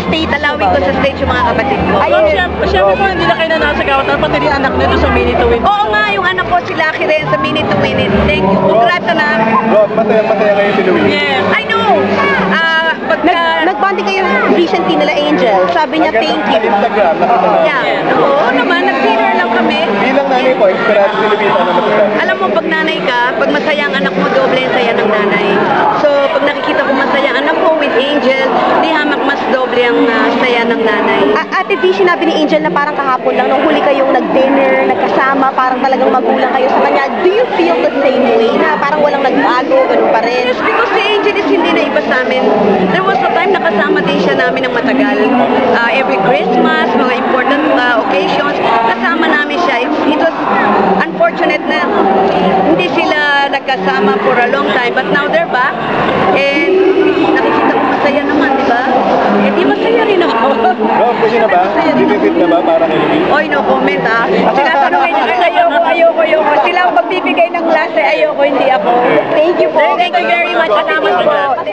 state? Dalawin ko sa stage yung mga kapatid ko. Ayun. Siyempre po, hindi na kayo nanasagaw. Pati rin anak nito sa Minute to Win. Oo nga, yung anak ko si Lucky rin sa Minute to Win It. Thank you. Congrats na. Rob, masaya kayo tinuwi. Yes. I know. Nagbandi kayo recently nila Angel. Sabi niya thank Sa you. Instagram, nakita na. Yeah. Oo naman, nag-dinner lang kami. Bilang nanay po, inspirado si Luisa na masasabi. Alam mo, pag nanay ka, pag masaya ang anak mo, doble ang saya ng nanay. So, pag nakikita ko masaya ang anak ko with Angel, di hamak mas doble ang saya ng nanay. Ate D, sinabi ni Angel na parang kahapon lang nung huli kayong nag-dinner, nagkasama, parang talagang magulang kayo sa kanya. Do you feel the same way na parang walang nagbago, ganun pa rin? Yes, because si Angel is hindi na iba sa amin. There was a time nakasama din siya namin ng matagal. Every Christmas, mga important occasions, kasama namin siya. It was unfortunate na hindi sila nagkasama for a long time, but now they're back. And nakikita ko masaya naman, di ba? Eh di masaya rin ako. Rob, kasi na ba? Bibibit na ba para kay Luisa? Oy, no comment ah. Sila tanongin niyo, ayoko. Sila ang magbibigay ng last, ayoko, hindi ako. Thank you po. Thank you very much. Salamat po.